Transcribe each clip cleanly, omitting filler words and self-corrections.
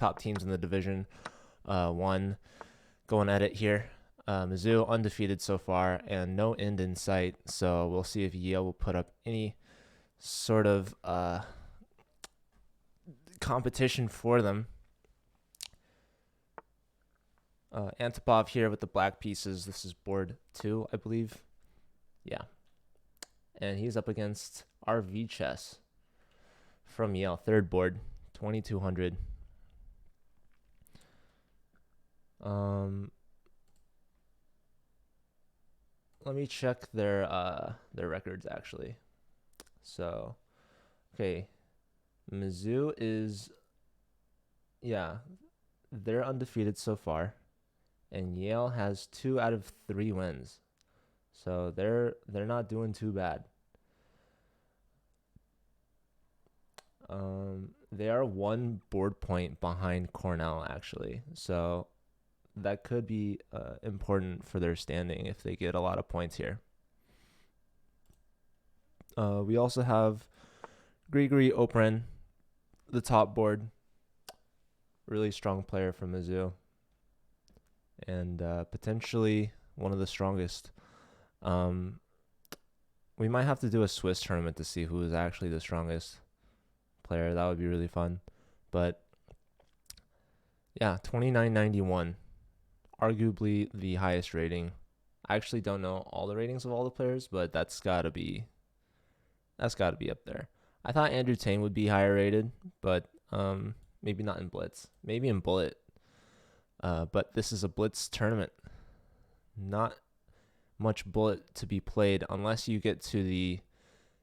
top teams in the division. One going at it here. Mizzou undefeated so far and no end in sight. So we'll see if Yale will put up any sort of competition for them. Antipov here with the black pieces. This is board 2, I believe. Yeah. And he's up against RV Chess from Yale, third board, 2200. Let me check their records actually. So, okay, Mizzou is, yeah, they're undefeated so far, and Yale has 2 out of 3 wins, so they're not doing too bad. They are 1 board point behind Cornell actually, so that could be important for their standing if they get a lot of points here. We also have Grigori Opren, the top board, really strong player from Mizzou, and potentially one of the strongest. We might have to do a Swiss tournament to see who is actually the strongest player. That would be really fun. But yeah, 2991, arguably the highest rating. I actually don't know all the ratings of all the players, but that's gotta be up there. I thought Andrew Tane would be higher rated, but maybe not in Blitz. Maybe in Bullet. But this is a Blitz tournament. Not much Bullet to be played unless you get to the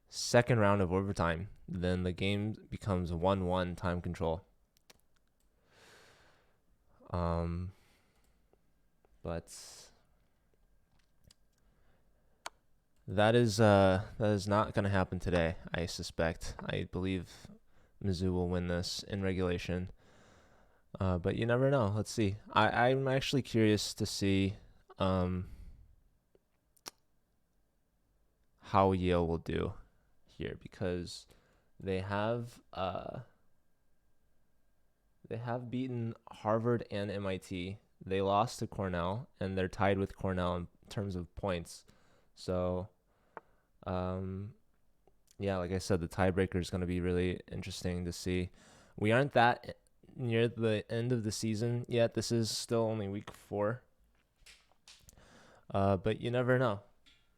second round of overtime. Then the game becomes 1-1 time control. But that is not going to happen today, I suspect. I believe Mizzou will win this in regulation. But you never know. Let's see. I'm actually curious to see how Yale will do here, because they have beaten Harvard and MIT. They lost to Cornell, and they're tied with Cornell in terms of points. So, yeah, like I said, the tiebreaker is going to be really interesting to see. We aren't that near the end of the season yet. This is still only week 4. But you never know.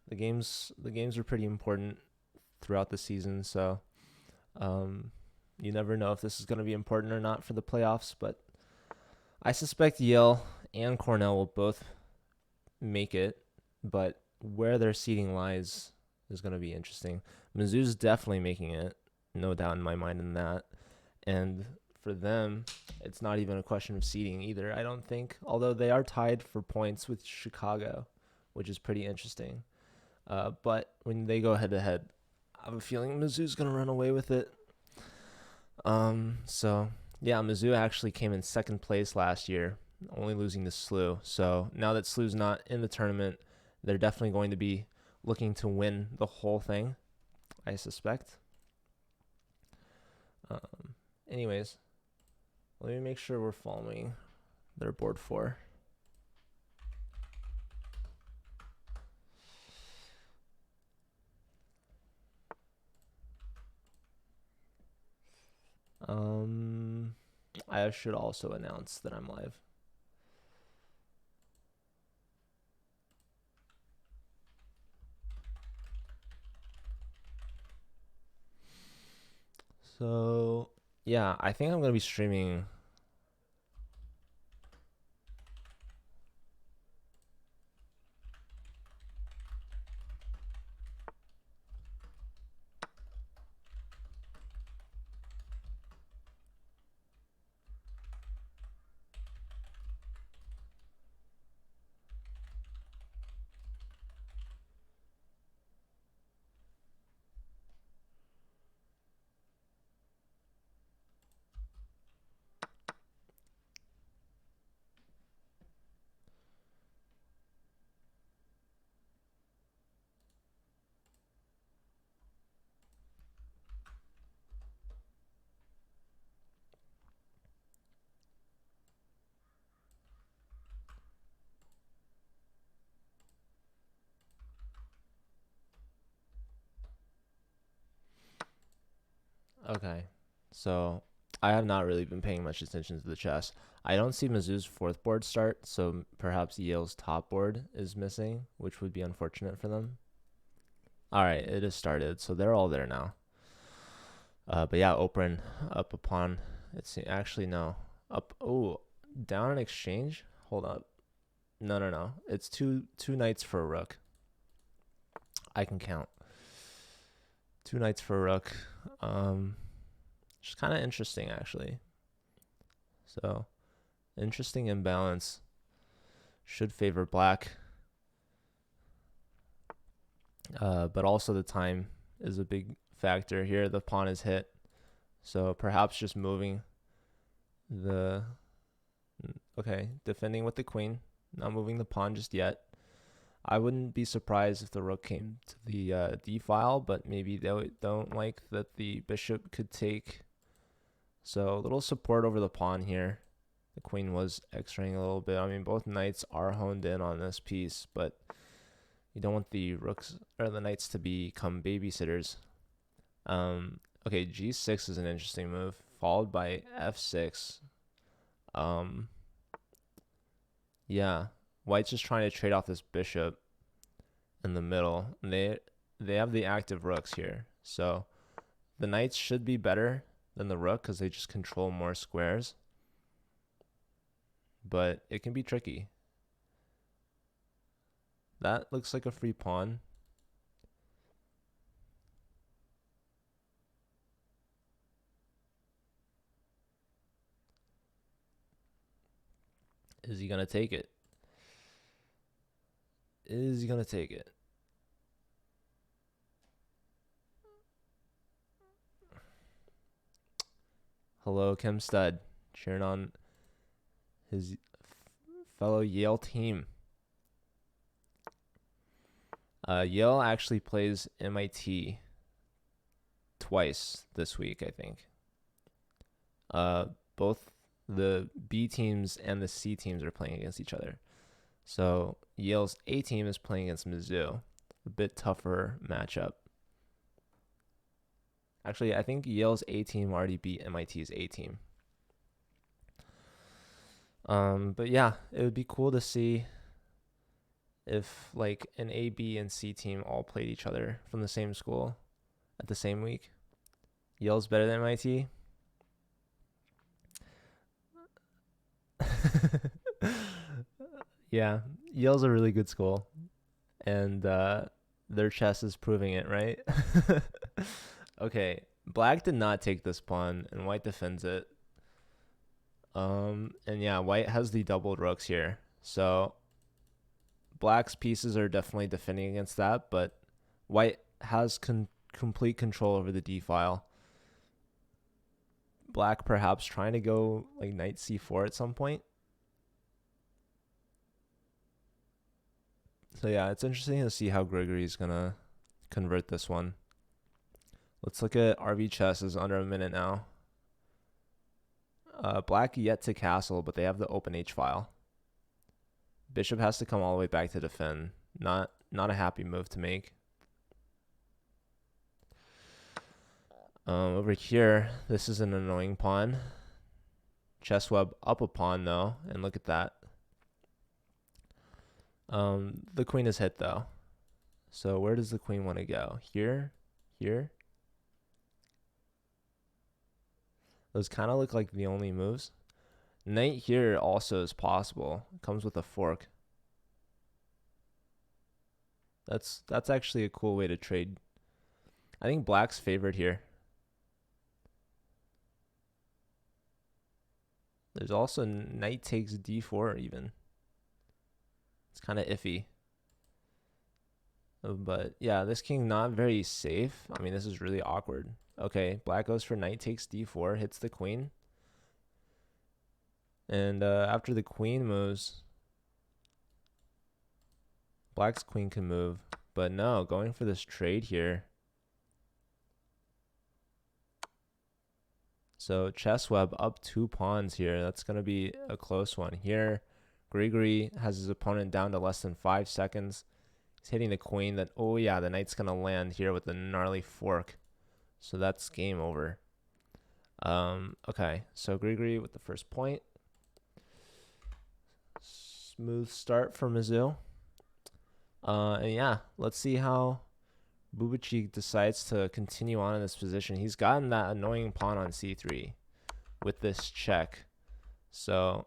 The games are pretty important throughout the season, so you never know if this is going to be important or not for the playoffs. But I suspect Yale and Cornell will both make it, but where their seeding lies is going to be interesting. Mizzou's definitely making it, no doubt in my mind in that. And for them, it's not even a question of seeding either, I don't think, although they are tied for points with Chicago, which is pretty interesting. But when they go head-to-head, I have a feeling Mizzou's going to run away with it. So, yeah, Mizzou actually came in second place last year, only losing to SLU. So now that SLU's not in the tournament, they're definitely going to be looking to win the whole thing, I suspect. Anyways, let me make sure we're following their board 4. I should also announce that I'm live. So, yeah, I think I'm going to be streaming Okay. So I have not really been paying much attention to the chess. I don't see Mizzou's fourth board start, so perhaps Yale's top board is missing, which would be unfortunate for them. All right, it has started, so they're all there now. But yeah, open up a pawn. It's actually no up. Oh, down an exchange. Hold up. No. It's two knights for a rook. I can count. Two knights for a rook. Which is kind of interesting actually. So interesting imbalance. Should favor black. But also the time is a big factor here. The pawn is hit. So perhaps just moving the... Okay, defending with the queen. Not moving the pawn just yet. I wouldn't be surprised if the rook came to the d-file, but maybe they don't like that the bishop could take. So a little support over the pawn here. The queen was x-raying a little bit. I mean, both knights are honed in on this piece, but you don't want the rooks or the knights to become babysitters. Okay, g6 is an interesting move, followed by f6. Yeah, white's just trying to trade off this bishop in the middle. And they have the active rooks here, so the knights should be better than the rook because they just control more squares. But it can be tricky. That looks like a free pawn. Is he going to take it? Is he going to take it? Hello, Kim Stud, cheering on his fellow Yale team. Yale actually plays MIT twice this week, I think. Both the B teams and the C teams are playing against each other. So Yale's A team is playing against Mizzou. A bit tougher matchup. Actually, I think Yale's A team already beat MIT's A team. But yeah, it would be cool to see if like an A, B, and C team all played each other from the same school at the same week. Yale's better than MIT. Yeah, Yale's a really good school, and their chess is proving it, right? Okay, black did not take this pawn, and white defends it. And yeah, white has the doubled rooks here, so black's pieces are definitely defending against that, but white has complete control over the d-file. Black perhaps trying to go like knight c4 at some point. So yeah, it's interesting to see how Grigory's gonna convert this one. Let's look at RV chess. Is under a minute now. Black yet to castle, but they have the open h file. Bishop has to come all the way back to defend. Not a happy move to make. Over here, this is an annoying pawn. Chess web up a pawn though, and look at that. The queen is hit though. So where does the queen want to go? Here? Here? Those kind of look like the only moves. Knight here also is possible. It comes with a fork. That's actually a cool way to trade. I think black's favored here. There's also knight takes d4 even. It's kind of iffy. But yeah, this king not very safe. I mean, this is really awkward. Okay, black goes for knight takes d4, hits the queen. And after the queen moves, black's queen can move. But no, going for this trade here. So chess web up 2 pawns here. That's going to be a close one. Here, Grigory has his opponent down to less than 5 seconds. He's hitting the queen. That, oh yeah, the knight's going to land here with a gnarly fork. So that's game over. Okay, so Grigori with the first point. Smooth start for Mizzou. And yeah, let's see how Bubachik decides to continue on in this position. He's gotten that annoying pawn on c3 with this check. So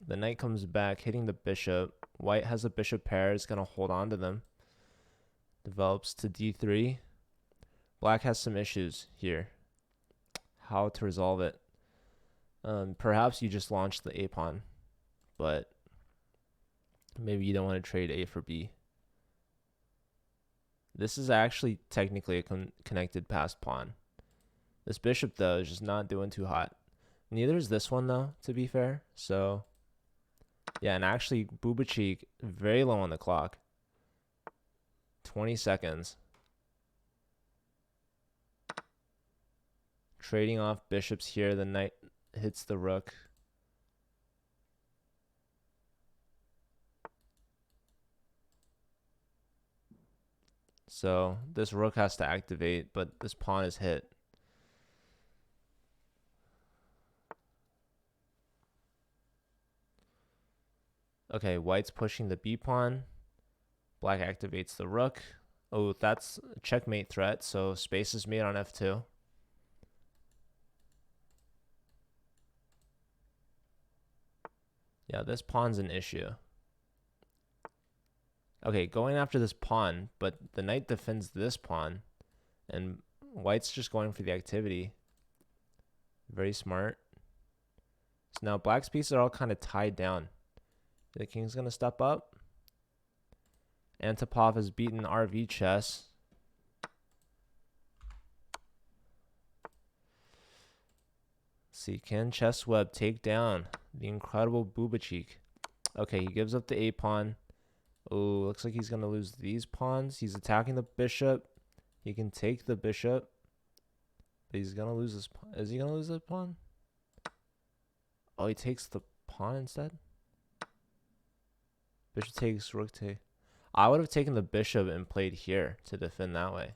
the knight comes back, hitting the bishop. White has a bishop pair, is going to hold on to them. Develops to d3. Black has some issues here. How to resolve it? Perhaps you just launch the a pawn, but maybe you don't want to trade a for b. This is actually technically a connected passed pawn. This bishop, though, is just not doing too hot. Neither is this one, though, to be fair. So, yeah, and actually, Bubachik, very low on the clock. 20 seconds. Trading off bishops here. The knight hits the rook. So this rook has to activate, but this pawn is hit. Okay, white's pushing the b pawn. Black activates the rook. Oh, that's a checkmate threat, so space is made on f2. Yeah, this pawn's an issue. Okay, going after this pawn, but the knight defends this pawn, and white's just going for the activity. Very smart. So now black's pieces are all kind of tied down. The king's going to step up. Antipov has beaten RV chess. Let's see, can Chessweb take down the incredible Bubachik? Okay, he gives up the a pawn. Oh, looks like he's going to lose these pawns. He's attacking the bishop. He can take the bishop. But he's going to lose this pawn. Is he going to lose this pawn? Oh, he takes the pawn instead? Bishop takes, rook take. I would have taken the bishop and played here to defend that way.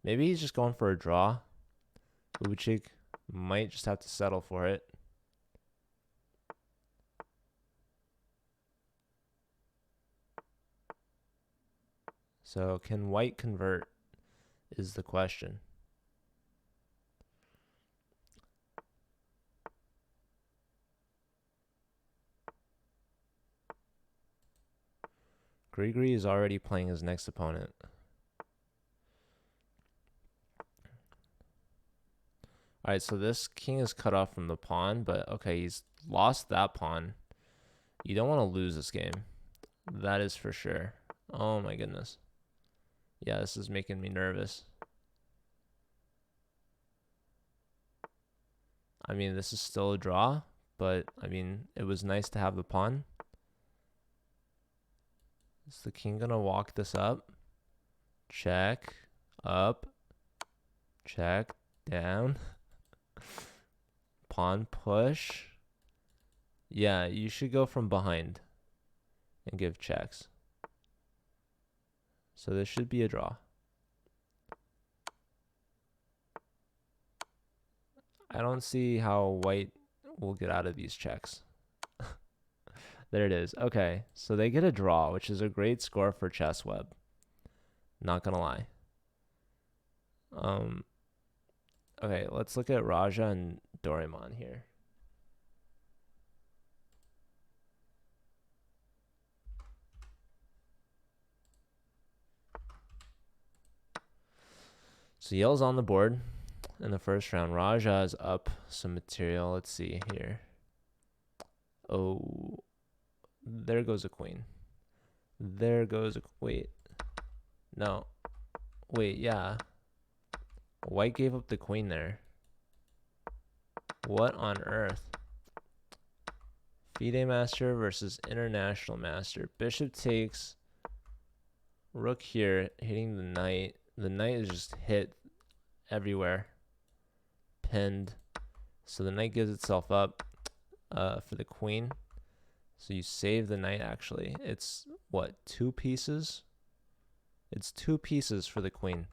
Maybe he's just going for a draw. Bubachik might just have to settle for it. So can white convert is the question. Grigori is already playing his next opponent. Alright, so this king is cut off from the pawn, but okay, he's lost that pawn. You don't want to lose this game. That is for sure. Oh my goodness. Yeah, this is making me nervous. I mean, this is still a draw, but I mean, it was nice to have the pawn. Is the king gonna walk this up? Check, up, check, down. Pawn push. Yeah, you should go from behind and give checks. So this should be a draw. I don't see how white will get out of these checks. There it is. Okay, so they get a draw, which is a great score for Chessweb. Not gonna lie. Okay, let's look at Raja and Doraemon here. So Yale's on the board in the first round. Raja is up some material. Let's see here. Oh, there goes a queen. There goes a... Wait. No. Wait, yeah. White gave up the queen there. What on earth? FIDE master versus international master. Bishop takes. Rook here, hitting the knight. The knight is just hit everywhere. Pinned. So the knight gives itself up for the queen. So you save the knight, actually. It's, what, 2 pieces? It's 2 pieces for the queen.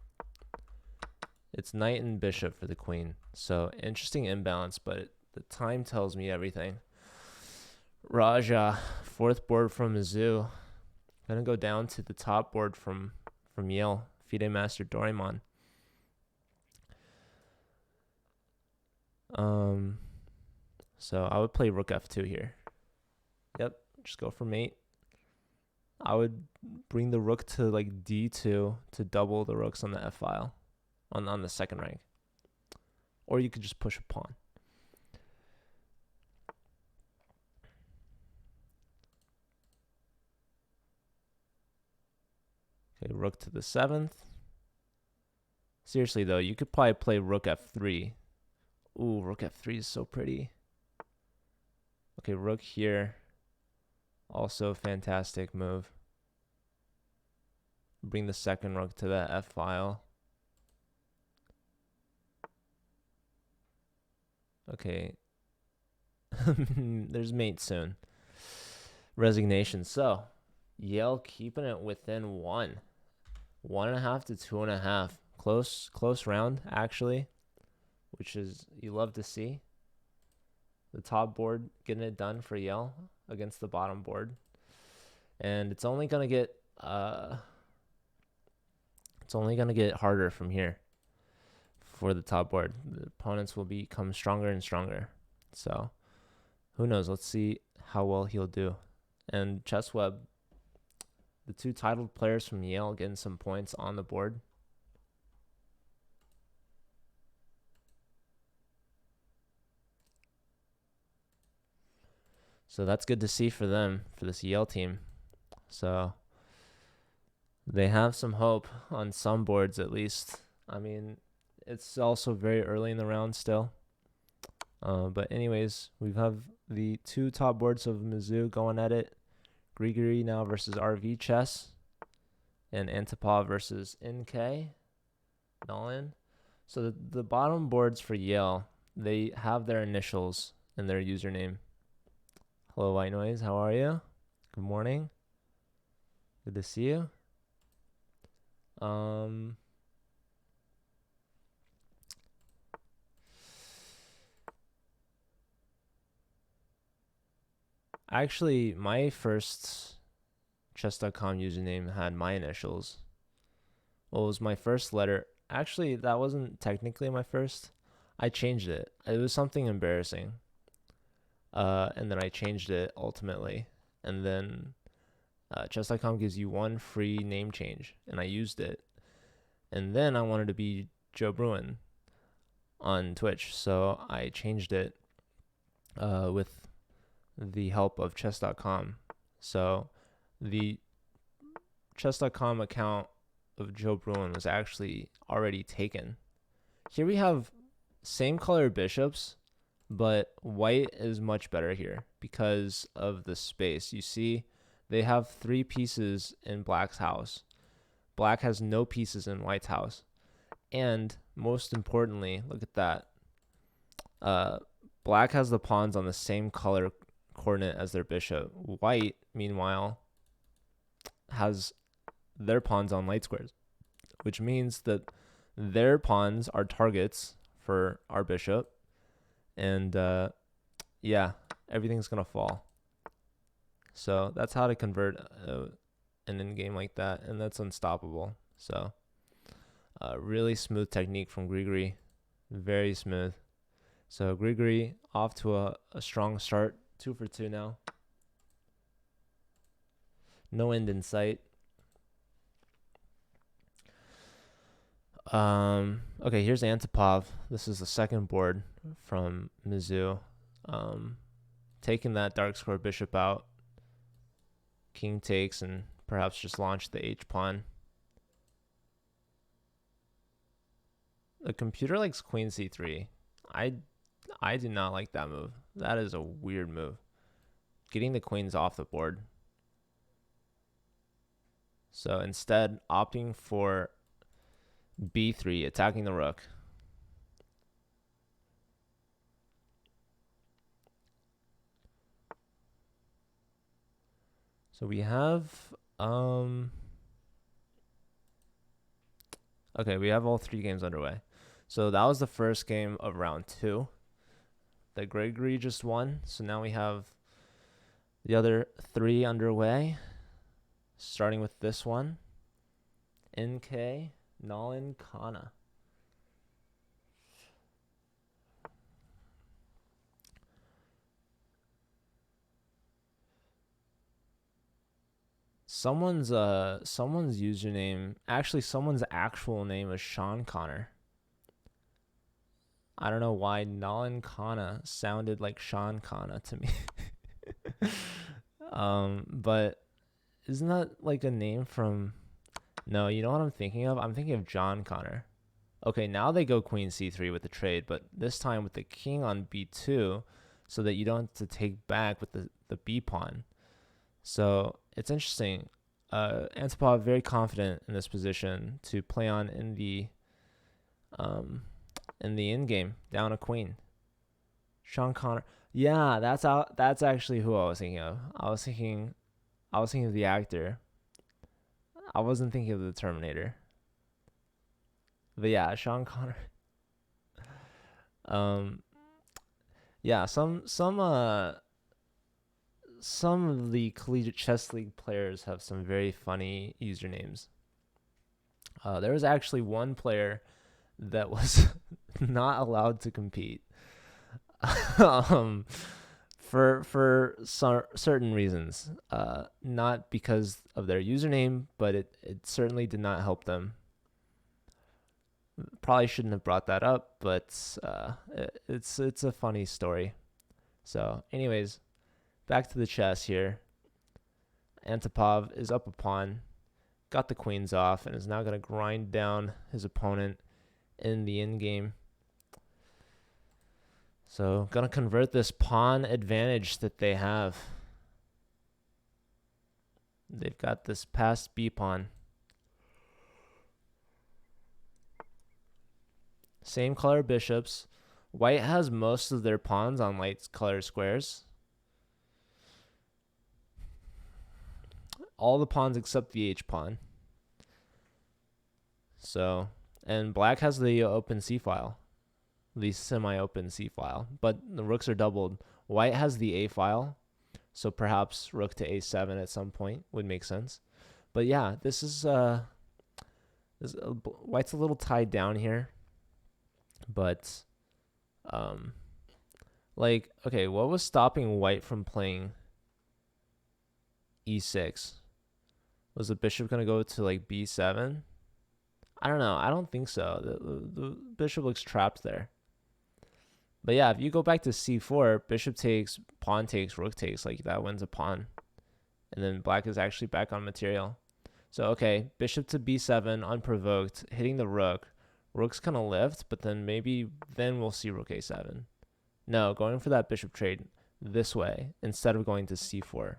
It's knight and bishop for the queen. So interesting imbalance, but the time tells me everything. Raja, fourth board from Mizzou. Gonna go down to the top board from Yale. FIDE Master Doraemon. So I would play rook f2 here. Yep, just go for mate. I would bring the rook to like d2 to double the rooks on the f file on the second rank. Or you could just push a pawn. Okay, rook to the 7th. Seriously though, you could probably play rook f3. Ooh, rook f3 is so pretty. Okay, rook here. Also fantastic move. Bring the second rook to the f file. Okay. There's mate soon. Resignation. So, Yale keeping it within 1.5 to 2.5. Close round, actually, which is you love to see. The top board getting it done for Yale against the bottom board. And it's only going to get harder from here for the top board. The opponents will become stronger and stronger. So, who knows? Let's see how well he'll do. And ChessWeb, the two titled players from Yale getting some points on the board. So that's good to see for them, for this Yale team. So they have some hope on some boards at least. I mean, it's also very early in the round still. But anyways, we have the two top boards of Mizzou going at it. Grigory now versus RV Chess. And Antipov versus NK. Nolan. So the bottom boards for Yale, they have their initials in their username. Hello, White Noise. How are you? Good morning. Good to see you. Actually, my first chess.com username had my initials. Well, it was my first letter. Actually, that wasn't technically my first. I changed it. It was something embarrassing. And then I changed it ultimately. And then chess.com gives you one free name change, and I used it. And then I wanted to be Joe Bruin on Twitch, so I changed it with the help of chess.com. So the chess.com account of Joe Bruin was actually already taken. Here we have same color bishops, but white is much better here because of the space. You see, they have 3 pieces in black's house. Black has no pieces in white's house. And most importantly, look at that. Black has the pawns on the same color coordinate as their bishop. White, meanwhile, has their pawns on light squares, which means that their pawns are targets for our bishop. And yeah, everything's going to fall. So that's how to convert an in-game like that, and that's unstoppable. So really smooth technique from Grigory. Very smooth. So Grigory off to a strong start. 2 for 2 now. No end in sight. Okay, here's Antipov. This is the second board from Mizzou. Taking that dark square bishop out. King takes and perhaps just launch the h-pawn. The computer likes queen c3. I do not like that move. That is a weird move. Getting the queens off the board. So instead, opting for b3, attacking the rook. So we have okay, we have all 3 games underway. So that was the first game of round 2 that Gregory just won. So now we have the other 3 underway, starting with this one. NK Nalin Kana. Someone's username, actually someone's actual name is Sean Connor. I don't know why Nalin Kana sounded like Sean Kana to me. But isn't that like a name from... No, you know what I'm thinking of? I'm thinking of John Connor. Okay, now they go queen c3 with the trade, but this time with the king on b2 so that you don't have to take back with the b pawn. So it's interesting. Antipov very confident in this position to play on in the end game, down a queen. Sean Connor. Yeah, that's actually who I was thinking of. I was thinking of the actor. I wasn't thinking of the Terminator. But yeah, Sean Connor. Yeah, some of the collegiate chess league players have some very funny usernames. There was actually one player that was not allowed to compete for certain reasons. Not because of their username, but it certainly did not help them. Probably shouldn't have brought that up, but it's a funny story. So, anyways, back to the chess here. Antipov is up a pawn, got the queens off, and is now going to grind down his opponent in the endgame. So, going to convert this pawn advantage that they have. They've got this passed b pawn. Same color bishops. White has most of their pawns on light color squares. All the pawns except the h pawn. So, and black has the open c file, the semi-open c file, but the rooks are doubled. White has the a file, so perhaps rook to a7 at some point would make sense. But yeah, this is white's a little tied down here. But, okay, what was stopping white from playing e6? Was the bishop going to go to, b7? I don't know. I don't think so. The bishop looks trapped there. But yeah, if you go back to c4, bishop takes, pawn takes, rook takes, that wins a pawn. And then black is actually back on material. So, okay, bishop to b7, unprovoked, hitting the rook. Rook's kind of lift, but then we'll see rook a7. No, going for that bishop trade this way instead of going to c4.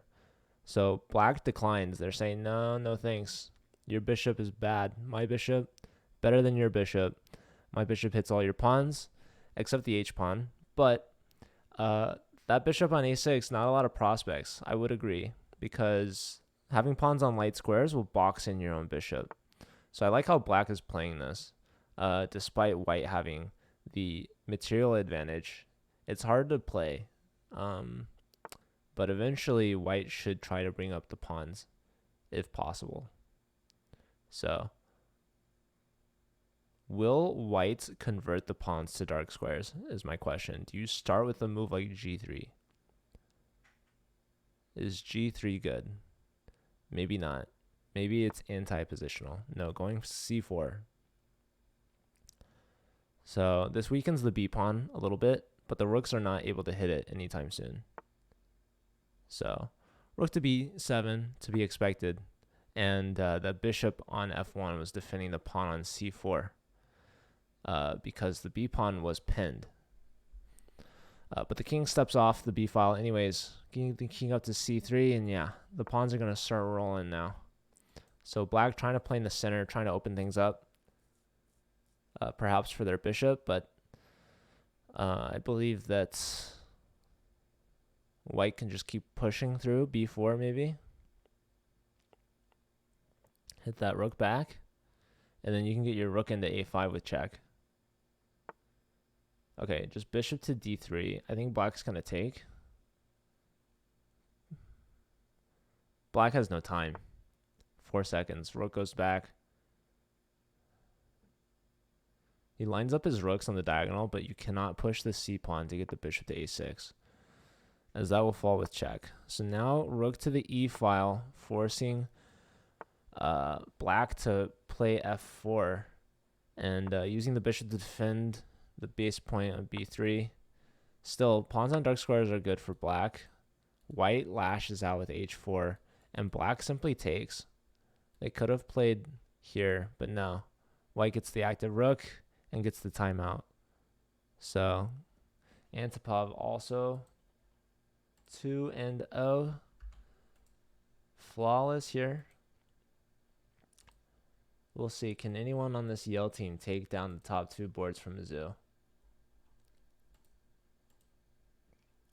So black declines. They're saying, no thanks. Your bishop is bad. My bishop, better than your bishop. My bishop hits all your pawns, except the h pawn. But that bishop on a6, not a lot of prospects. I would agree, because having pawns on light squares will box in your own bishop. So I like how black is playing this. Despite white having the material advantage, it's hard to play. But eventually white should try to bring up the pawns if possible. So, will white convert the pawns to dark squares is my question. Do you start with a move like g3? Is g3 good? Maybe not. Maybe it's anti-positional. No, going c4. So this weakens the b pawn a little bit, but the rooks are not able to hit it anytime soon. So rook to b7 to be expected, and the bishop on f1 was defending the pawn on c4 because the b pawn was pinned. But the king steps off the b file anyways, getting the king up to c3, and yeah, the pawns are going to start rolling now. So black trying to play in the center, trying to open things up. Perhaps for their bishop, but I believe that white can just keep pushing through b4 maybe. Hit that rook back, and then you can get your rook into a5 with check. Okay, just bishop to d3. I think black's going to take. Black has no time. 4 seconds. Rook goes back. He lines up his rooks on the diagonal, but you cannot push the c pawn to get the bishop to a6, as that will fall with check. So now rook to the e file, forcing black to play f4, and using the bishop to defend the base point of b3. Still, pawns on dark squares are good for black. White lashes out with h4, and black simply takes. They could have played here, but no. White gets the active rook and gets the timeout. So Antipov also 2-0. Flawless here. We'll see. Can anyone on this Yale team take down the top 2 boards from Mizzou?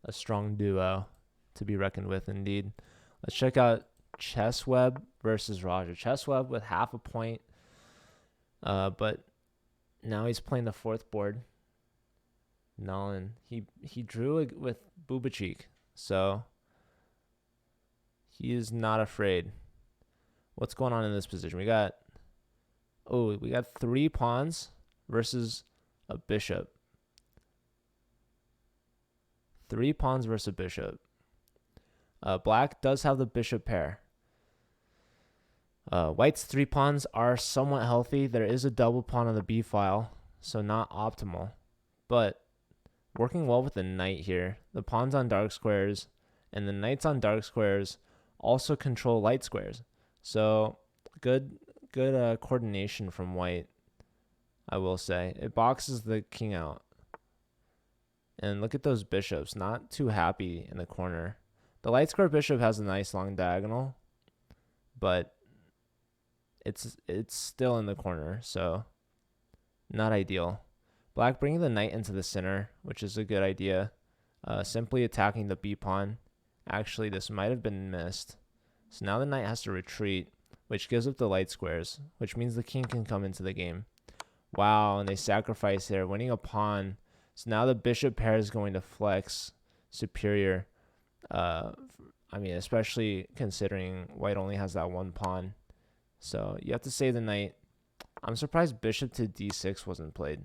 A strong duo to be reckoned with indeed. Let's check out Chessweb versus Roger. Chessweb with half a point, but now he's playing the 4th board. Nolan, he drew with Bubachik, so he is not afraid. What's going on in this position? We got 3 pawns versus a bishop. 3 pawns versus a bishop. Black does have the bishop pair. White's 3 pawns are somewhat healthy. There is a double pawn on the b file, so not optimal, but working well with the knight here. The pawns on dark squares and the knights on dark squares also control light squares. So good coordination from white, I will say. It boxes the king out. And look at those bishops, not too happy in the corner. The light square bishop has a nice long diagonal, but it's still in the corner, so not ideal. Black bringing the knight into the center, which is a good idea. Simply attacking the b pawn. Actually, this might have been missed. So now the knight has to retreat, which gives up the light squares, which means the king can come into the game. Wow, and they sacrifice there, winning a pawn. So now the bishop pair is going to flex superior. Especially considering white only has that 1 pawn. So you have to save the knight. I'm surprised bishop to d6 wasn't played.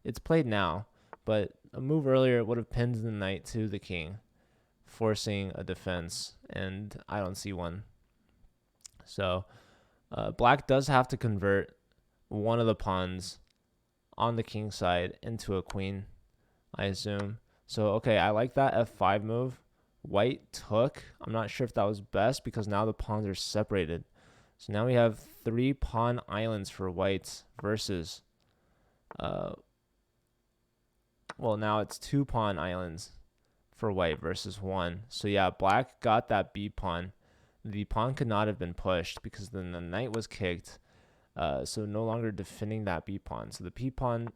It's played now, but a move earlier would have pinned the knight to the king, forcing a defense, and I don't see one. So black does have to convert one of the pawns on the king side into a queen, I assume. So, okay, I like that f5 move. White took. I'm not sure if that was best because now the pawns are separated. So now we have 3 pawn islands for whites versus, now it's 2 pawn islands for white versus 1. So yeah, black got that b pawn. The pawn could not have been pushed because then the knight was kicked. So no longer defending that b pawn. So the p pawn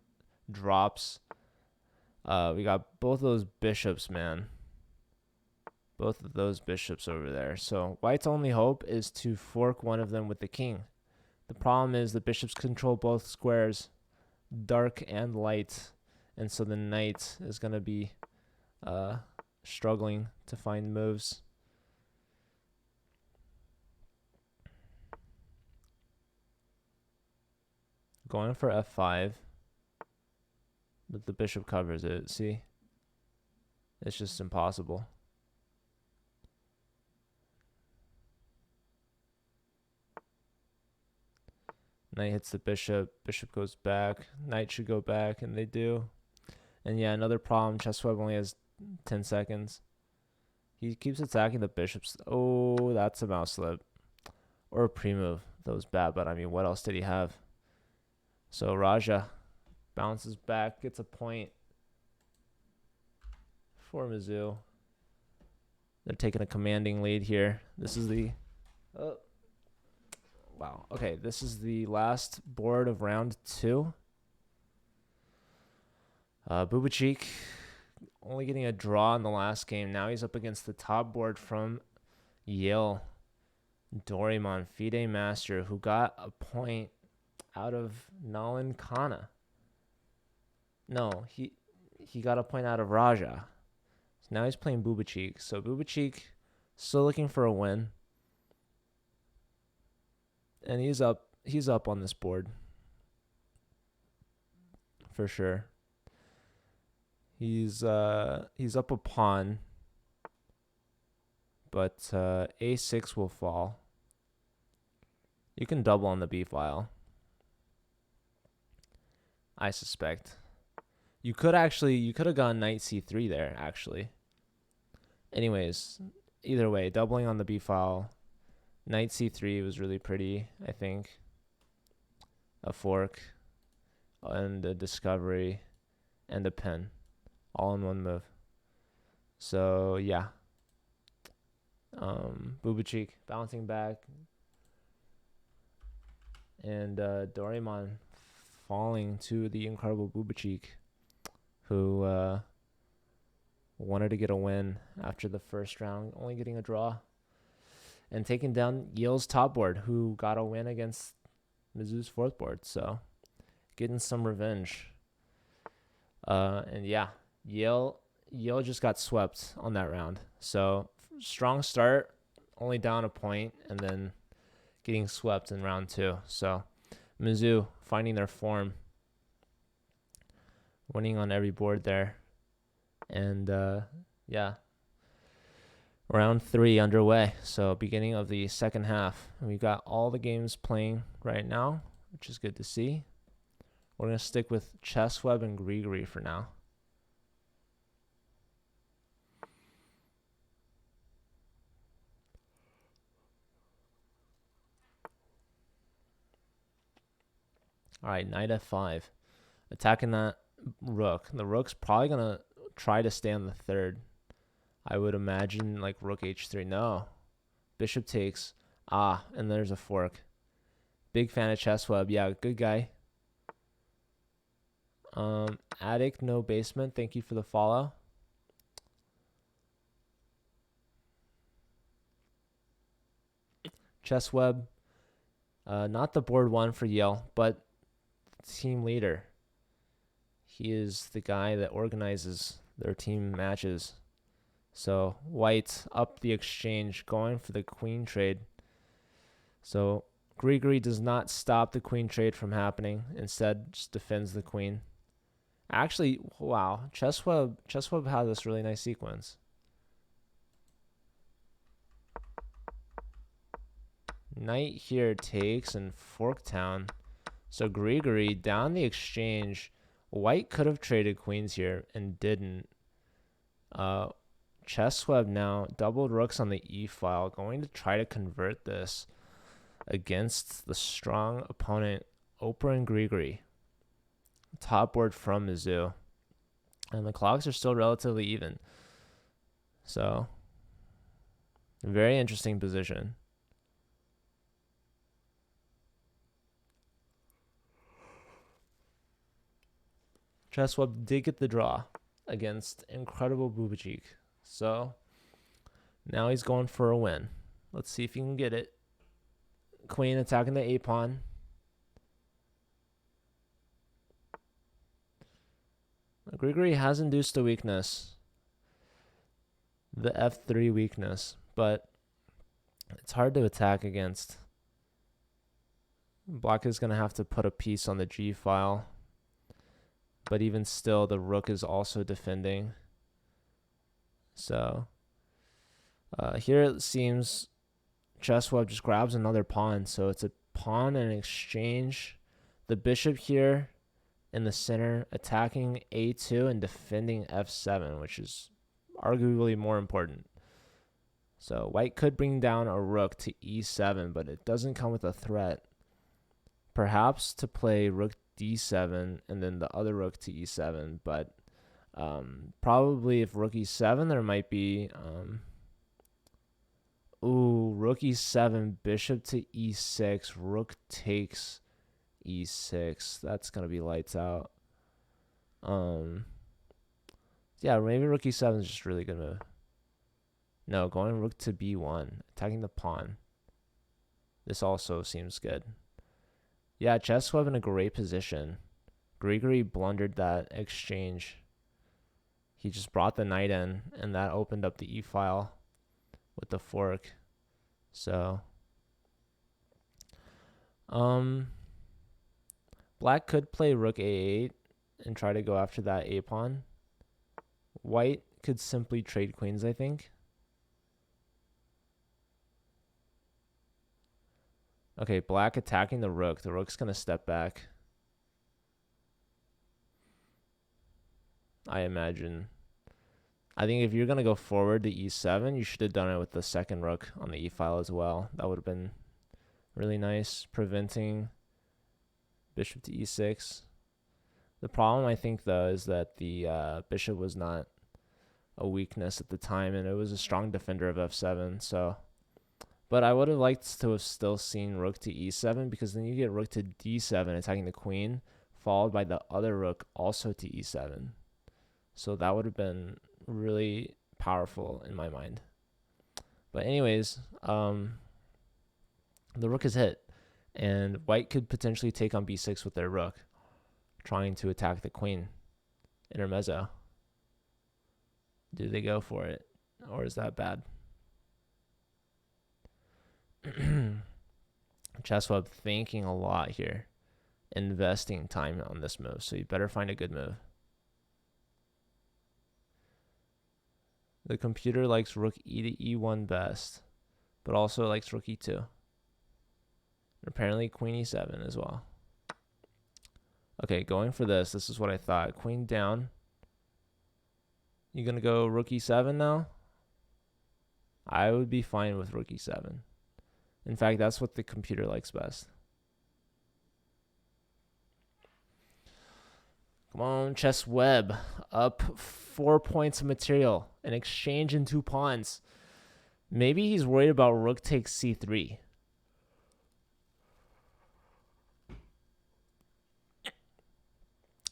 drops. We got both of those bishops, man. Both of those bishops over there. So white's only hope is to fork one of them with the king. The problem is the bishops control both squares, dark and light. And so the knight is going to be struggling to find moves. Going for f5. But the bishop covers it. See? It's just impossible. Knight hits the bishop. Bishop goes back. Knight should go back, and they do. And yeah, another problem. Chessweb only has 10 seconds. He keeps attacking the bishops. Oh, that's a mouse slip. Or a pre-move. That was bad, but I mean, what else did he have? So Raja bounces back, gets a point for Mizzou. They're taking a commanding lead here. This is the... Wow. Okay, this is the last board of round 2. Bubachik only getting a draw in the last game. Now he's up against the top board from Yale, Dorimon, FIDE Master, who got a point out of Nolan Kana. No, he he got a point out of Raja. So now he's playing Bubachik. So Bubachik still looking for a win. And he's up on this board. For sure. He's up a pawn. But a6 will fall. You can double on the b file, I suspect. You could have gone knight c3 there, actually. Anyways, either way, doubling on the b file. Knight c3 was really pretty, I think. A fork and a discovery and a pin, all in one move. So yeah. Bubachik bouncing back. And Doraemon falling to the incredible Bubachik, who wanted to get a win after the first round, only getting a draw. And taking down Yale's top board, who got a win against Mizzou's fourth board. So getting some revenge. And yeah, Yale just got swept on that round. So strong start, only down a point, and then getting swept in round 2. So Mizzou finding their form, winning on every board there. And yeah, round 3 underway. So beginning of the second half. And we've got all the games playing right now, which is good to see. We're going to stick with Chessweb and Grigori for now. All right, knight f5. Attacking that rook. The rook's probably going to try to stay on the third. I would imagine like rook h3. No. Bishop takes. And there's a fork. Big fan of Chessweb. Yeah, good guy. Attic, no basement. Thank you for the follow. Chessweb. Not the board one for Yale, but team leader. He is the guy that organizes their team matches. So white up the exchange, going for the queen trade. So Grigori does not stop the queen trade from happening. Instead, just defends the queen. Actually, wow, Chessweb had this really nice sequence. Knight here takes and Forktown. So Grigori down the exchange. White could have traded queens here and didn't. Chessweb now doubled rooks on the e file, going to try to convert this against the strong opponent Oprah and Grigori. Top board from Mizzou. And the clocks are still relatively even. So, very interesting position. Chessweb did get the draw against incredible Bubachik. So, now he's going for a win. Let's see if he can get it. Queen attacking the a-pawn. Grigori has induced a weakness. The f3 weakness. But it's hard to attack against. Black is going to have to put a piece on the g file. But even still, the rook is also defending. So, here it seems Chessweb just grabs another pawn. So it's a pawn and an exchange. The bishop here in the center attacking a2 and defending f7, which is arguably more important. So white could bring down a rook to e7, but it doesn't come with a threat. Perhaps to play rook d7 and then the other rook to e7, but probably if rook e7 there might be rook e7, bishop to e6, rook takes e6. That's gonna be lights out. Yeah, maybe rook e7 is just really good move. No, going rook to b1, attacking the pawn. This also seems good. Yeah, Chessweb in a great position. Grigori blundered that exchange. he just brought the knight in, and that opened up the e-file with the fork. So, black could play rook a8 and try to go after that a pawn. White could simply trade queens, I think. Okay, black attacking the rook. The rook's going to step back, I imagine. I think if you're going to go forward to e7, you should have done it with the second rook on the e-file as well. That would have been really nice, preventing bishop to e6. The problem, I think, though, is that the bishop was not a weakness at the time, and it was a strong defender of f7. So, but I would have liked to have still seen rook to e7, because then you get rook to d7 attacking the queen, followed by the other rook also to e7. So that would have been really powerful in my mind. But anyways, the rook is hit, and white could potentially take on b6 with their rook, trying to attack the queen. Intermezzo. Do they go for it, or is that bad? Chessweb thinking a lot here, investing time on this move, so you better find a good move. The computer likes rook e to e1 best, but also likes rook e2. And apparently queen e7 as well. Okay, going for this. This is what I thought. Queen down. You going to go rook e7 now? I would be fine with rook e7. In fact, that's what the computer likes best. Come on, Chessweb. Up 4 points of material. An exchange in 2 pawns. Maybe he's worried about rook takes c3.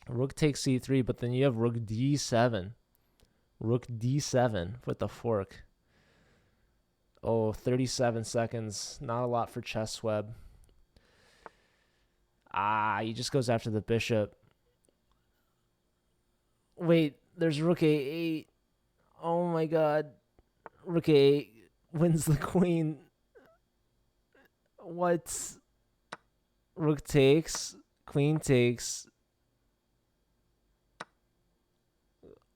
Rook takes c3, but then you have rook d7. Rook d7 with the fork. Oh, 37 seconds. Not a lot for Chessweb. He just goes after the bishop. Wait, there's rook a8. Oh my god. Rook a8 wins the queen. What? Rook takes. Queen takes.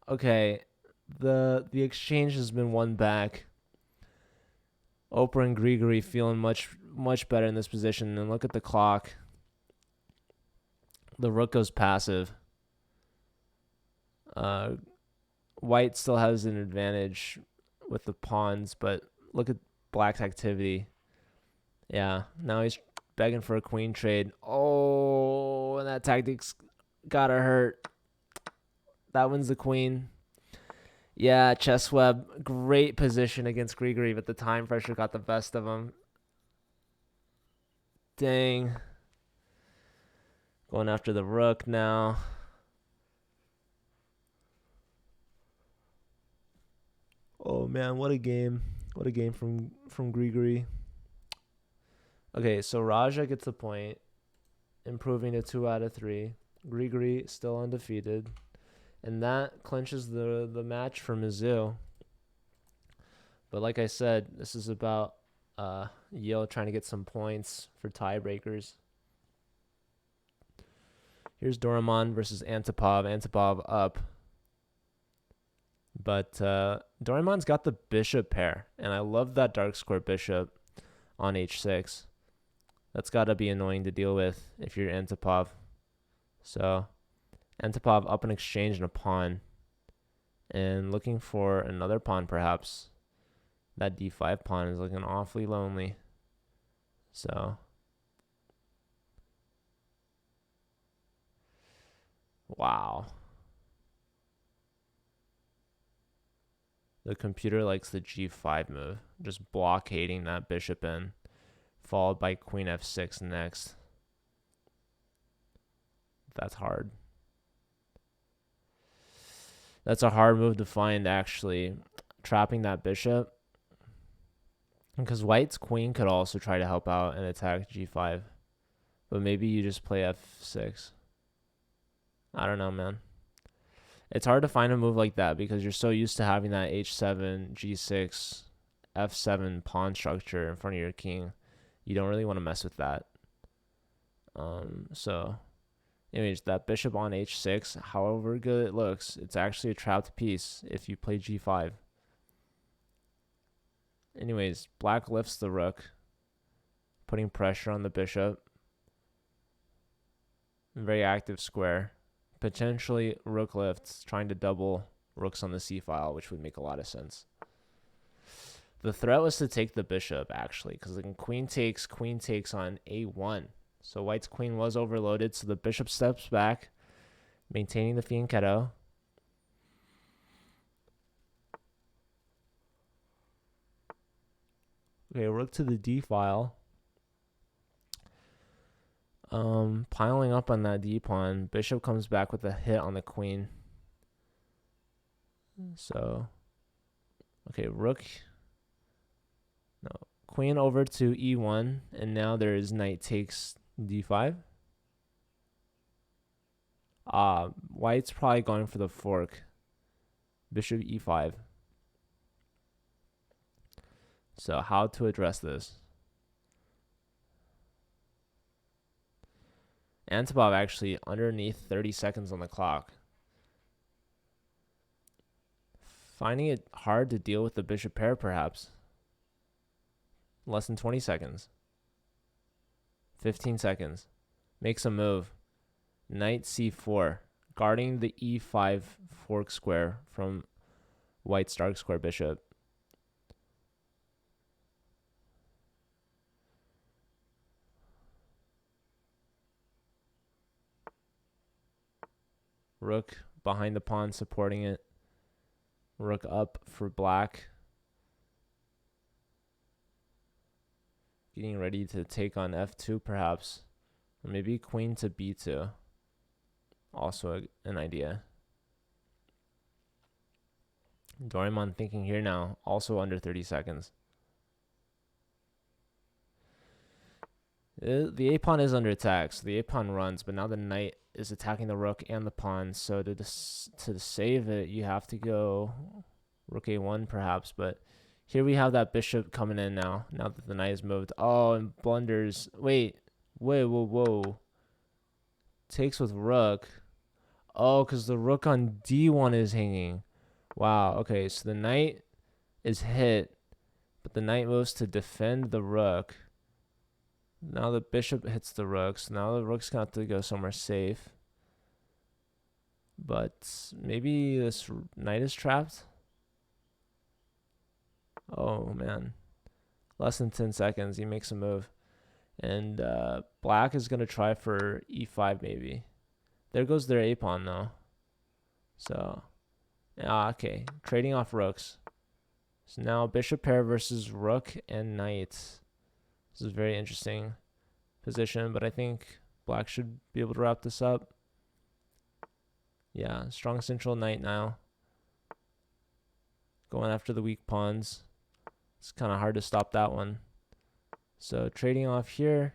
Okay. The exchange has been won back. Oprah and Grigory feeling much better in this position. And look at the clock. The rook goes passive. White still has an advantage with the pawns, but look at black's activity. Yeah, now he's begging for a queen trade. Oh, and that tactic's gotta hurt. That wins the queen. Yeah, Chessweb, great position against Grigory, but the time pressure got the best of him. Dang. Going after the rook now. Oh man, what a game. What a game from Grigory. Okay, so Raja gets the point, improving to 2 out of 3. Grigory still undefeated. And that clinches the match for Mizzou. But like I said, this is about Yale trying to get some points for tiebreakers. Here's Doraemon versus Antipov. Antipov up. But Doraemon's got the bishop pair. And I love that dark square bishop on h6. That's got to be annoying to deal with if you're Antipov. So Antipov up an exchange and a pawn. And looking for another pawn perhaps. That d5 pawn is looking awfully lonely. So wow. The computer likes the g5 move. Just blockading that bishop in. Followed by queen f6 next. That's hard. That's a hard move to find, actually. Trapping that bishop. Because white's queen could also try to help out and attack g5. But maybe you just play f6. I don't know, man. It's hard to find a move like that because you're so used to having that h7, g6, f7 pawn structure in front of your king. You don't really want to mess with that. So anyways, that bishop on h6, however good it looks, it's actually a trapped piece if you play g5. Anyways, black lifts the rook, putting pressure on the bishop. Very active square. Potentially rook lifts, trying to double rooks on the c file, which would make a lot of sense. The threat was to take the bishop, actually, because the queen takes on a1. So white's queen was overloaded, so the bishop steps back, maintaining the fianchetto. Okay, rook to the d file. Piling up on that d pawn. Bishop comes back with a hit on the queen. So, okay, rook. No, queen over to e1, and now there is knight takes d5. White's probably going for the fork. Bishop e5. So how to address this? Antipov actually underneath 30 seconds on the clock. Finding it hard to deal with the bishop pair, perhaps. Less than 20 seconds. 15 seconds. Makes a move. Knight c4. Guarding the e5 fork square from white's dark square bishop. Rook behind the pawn, supporting it. Rook up for black. Getting ready to take on f2, perhaps. Or maybe queen to b2. Also an idea. Doraemon thinking here now. Also under 30 seconds. The a-pawn is under attack, so the a-pawn runs, but now the knight is attacking the rook and the pawn, so to save it, you have to go rook a1 perhaps, but here we have that bishop coming in now that the knight is moved. Oh, and blunders. Whoa. Takes with rook. Oh, because the rook on d1 is hanging. Wow, okay, so the knight is hit, but the knight moves to defend the rook. Now the bishop hits the rook, so now the rook's going to have to go somewhere safe. But maybe this knight is trapped. Oh, man. Less than 10 seconds, he makes a move. And black is going to try for e5 maybe. There goes their a-pawn, though. So, okay. Trading off rooks. So now bishop pair versus rook and knight. This is a very interesting position, but I think black should be able to wrap this up. Yeah, strong central knight now. Going after the weak pawns. It's kind of hard to stop that one. So trading off here.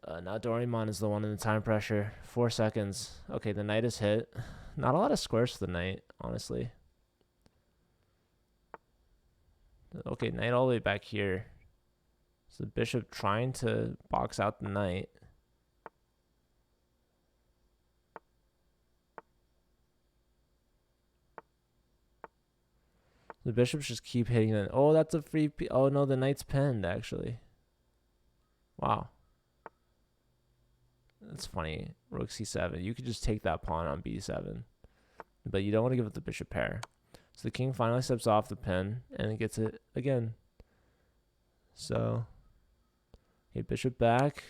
Now Doraemon is the one in the time pressure. 4 seconds. Okay, the knight is hit. Not a lot of squares for the knight, honestly. Okay, knight all the way back here. So the bishop trying to box out the knight. The bishops just keep hitting it. Oh, that's a free piece. Oh, no, the knight's pinned, actually. Wow. That's funny. Rook c7. You could just take that pawn on b7. But you don't want to give up the bishop pair. So the king finally steps off the pin and gets it again. So, okay, bishop back.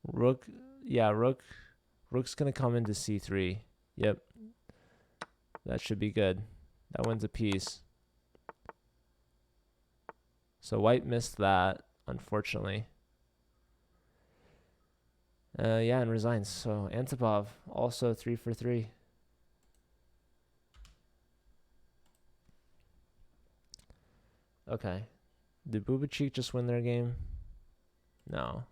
Rook. Yeah, rook's going to come into c3. Yep. That should be good. That wins a piece. So white missed that, unfortunately. Yeah, and resigns. So Antipov also 3 for 3. Okay. Did Bubachik just win their game? No.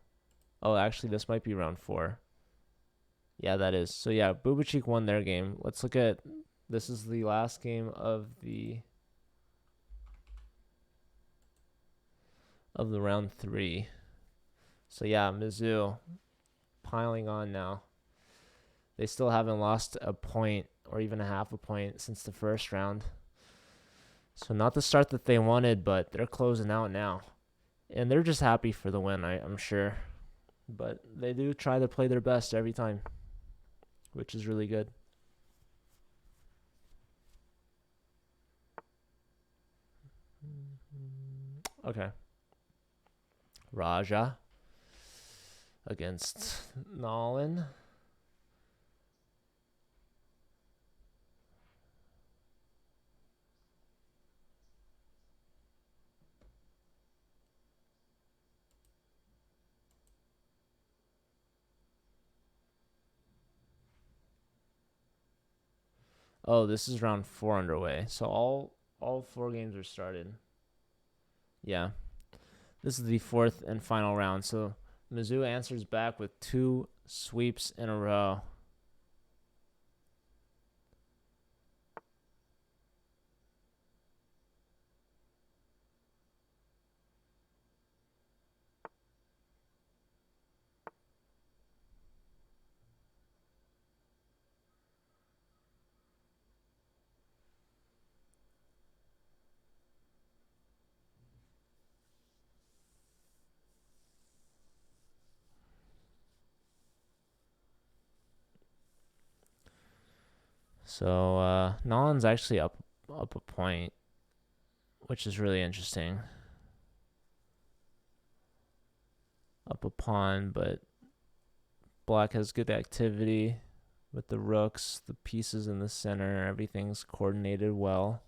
Oh, actually, this might be round 4. Yeah, that is. So yeah, Bubachik won their game. Let's look at, this is the last game of the round 3. So yeah, Mizzou piling on now. They still haven't lost a point or even a half a point since the first round. So not the start that they wanted, but they're closing out now. And they're just happy for the win, I'm sure. But they do try to play their best every time, which is really good. Okay. Raja against Nolan. Oh, this is round 4 underway. So all 4 games are started. Yeah. This is the 4th and final round. So Mizzou answers back with 2 sweeps in a row. So Nolan's actually up a point, which is really interesting. Up a pawn, but Black has good activity with the rooks, the pieces in the center, everything's coordinated well.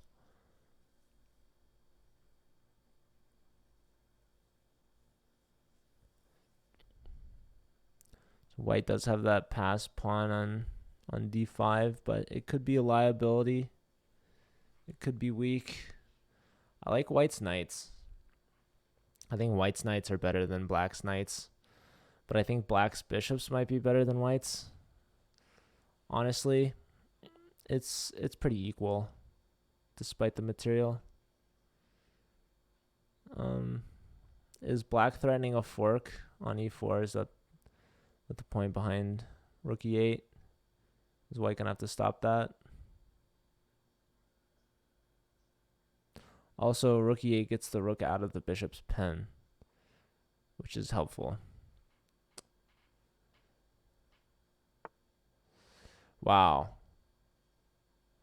So White does have that pass pawn on d5, but it could be a liability. It could be weak. I like White's knights. I think White's knights are better than Black's knights, but I think Black's bishops might be better than White's. Honestly, it's pretty equal, despite the material. Is Black threatening a fork on e4? Is that the point behind rook e8? Is White gonna have to stop that? Also, rook e8 gets the rook out of the bishop's pen, which is helpful. Wow.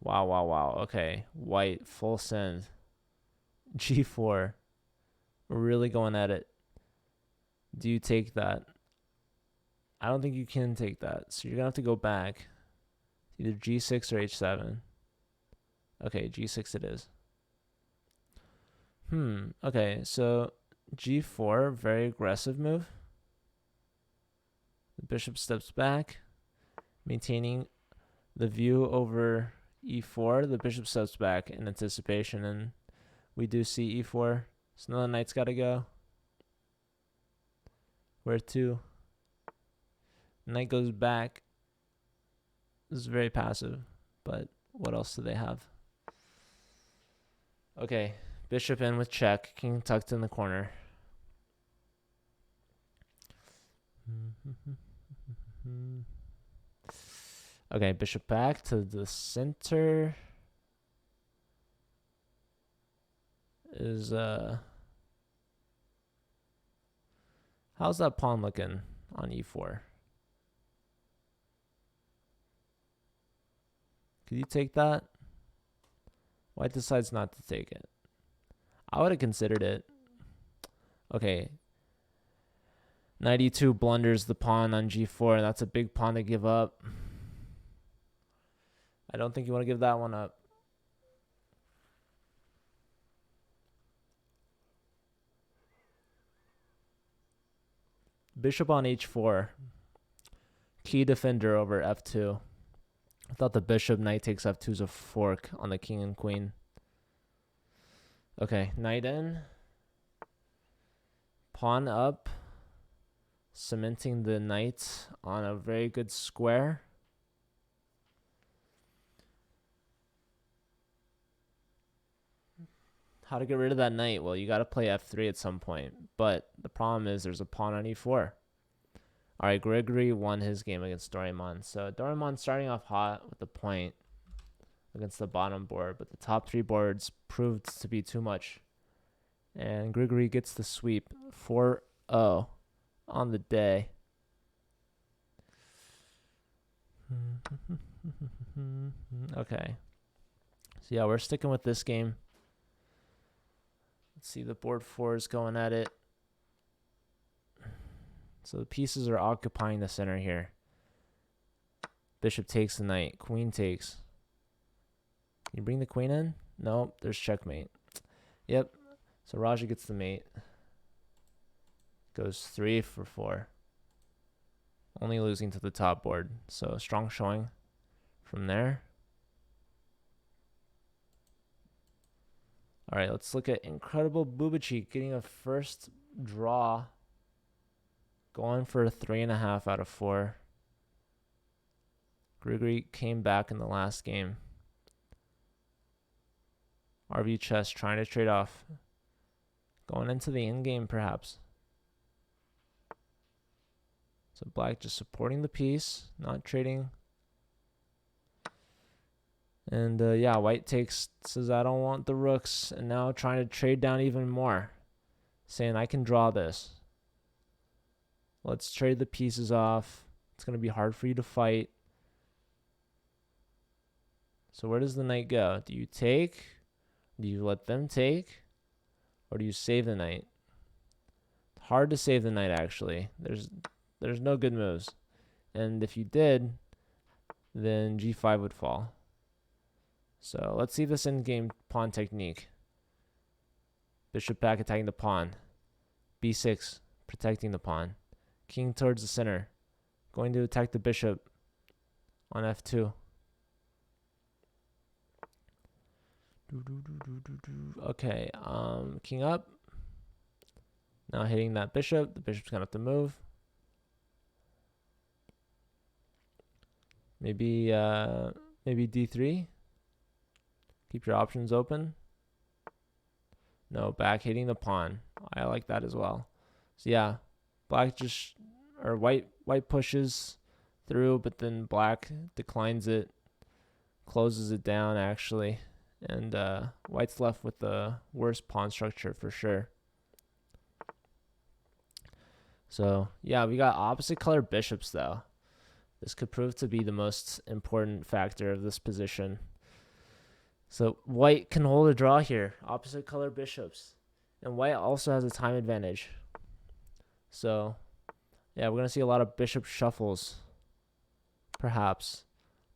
Wow. Okay. White, full send. G4. We're really going at it. Do you take that? I don't think you can take that. So you're going to have to go back. Either G6 or H7. Okay, G6 it is. Okay, so G4, very aggressive move. The bishop steps back, maintaining the view over e4. The bishop steps back in anticipation, and we do see e4. So now the knight's got to go. Where to? Knight goes back. This is very passive, but what else do they have? Okay, bishop in with check. King tucked in the corner. Okay, bishop back to the center. Is how's that pawn looking on e4? Could you take that? White decides not to take it. I would have considered it. Okay. Knight e2 blunders the pawn on g4. That's a big pawn to give up. I don't think you want to give that one up. Bishop on h4. Key defender over f2. I thought the bishop knight takes f2 is a fork on the king and queen. Okay, knight in. Pawn up. cementing the knight on a very good square. How to get rid of that knight? Well, you got to play f3 at some point. But the problem is there's a pawn on e4. All right, Grigory won his game against Doraemon. So Doraemon starting off hot with the point against the bottom board, but the top 3 boards proved to be too much. And Grigory gets the sweep 4-0 on the day. Okay. So yeah, we're sticking with this game. Let's see, the board 4 is going at it. So the pieces are occupying the center here. Bishop takes the knight. Queen takes. Can you bring the queen in? Nope, there's checkmate. Yep. So Raja gets the mate. Goes 3 for 4. Only losing to the top board. So strong showing from there. All right, let's look at Incredible Bubachik getting a first draw. Going for a 3.5 out of 4. Grigory came back in the last game. RV Chess trying to trade off. Going into the end game, perhaps. So black just supporting the piece, not trading. And yeah, white says I don't want the rooks, and now trying to trade down even more, saying I can draw this. Let's trade the pieces off. It's going to be hard for you to fight. So where does the knight go? Do you take? Do you let them take? Or do you save the knight? Hard to save the knight, actually. There's no good moves. And if you did, then g5 would fall. So let's see this endgame pawn technique. Bishop back attacking the pawn. b6, protecting the pawn. King towards the center. Going to attack the bishop on f2. Okay, king up. Now hitting that bishop. The bishop's going to have to move. Maybe d3. Keep your options open. No, back hitting the pawn. I like that as well. So yeah, white pushes through, but then black declines it, closes it down actually, and white's left with the worst pawn structure for sure. So yeah, we got opposite color bishops though. This could prove to be the most important factor of this position. So white can hold a draw here, opposite color bishops. And white also has a time advantage. So yeah, we're going to see a lot of bishop shuffles, perhaps.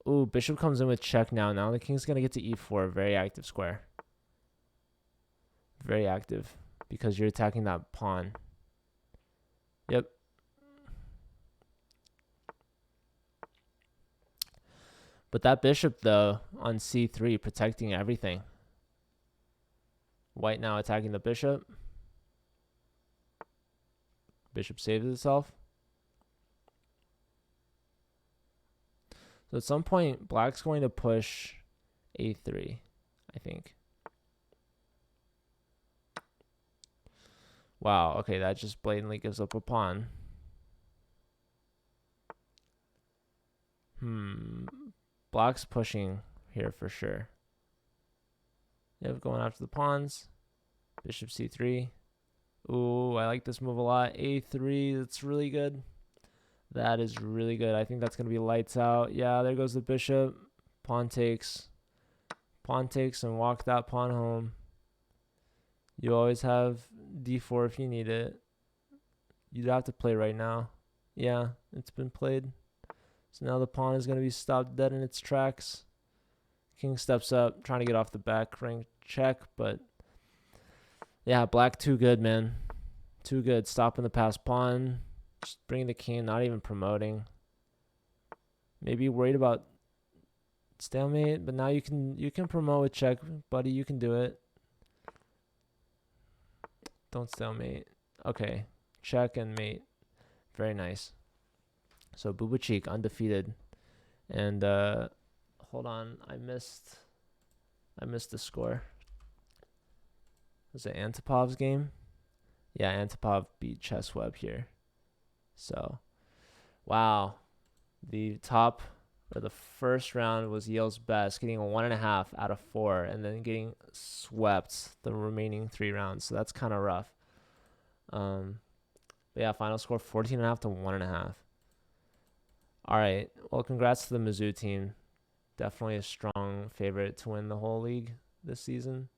Ooh, bishop comes in with check now. Now the king's going to get to e4, very active square. Very active, because you're attacking that pawn. Yep. But that bishop, though, on c3, protecting everything. White now attacking the bishop. Bishop saves itself. So at some point, black's going to push a3, I think. Wow, okay, that just blatantly gives up a pawn. Black's pushing here for sure. Yep, going after the pawns. Bishop c3. Ooh, I like this move a lot. a3, that's really good. That is really good. I think that's going to be lights out. Yeah, there goes the bishop. Pawn takes. Pawn takes and walk that pawn home. You always have d4 if you need it. You'd have to play right now. Yeah, it's been played. So now the pawn is going to be stopped dead in its tracks. King steps up, trying to get off the back rank check, but yeah, black too good, man. Too good. Stopping the passed pawn. Just bringing the king, not even promoting. Maybe worried about stalemate, but now you can promote with check, buddy. You can do it. Don't stalemate. Okay, check and mate. Very nice. So Booba Cheek undefeated. And hold on, I missed the score. Was it Antipov's game? Yeah, Antipov beat Chessweb here. So, wow. The first round was Yale's best, getting a 1.5 out of 4, and then getting swept the remaining 3 rounds. So that's kind of rough. But yeah, final score 14.5 to 1.5. All right. Well, congrats to the Mizzou team. Definitely a strong favorite to win the whole league this season.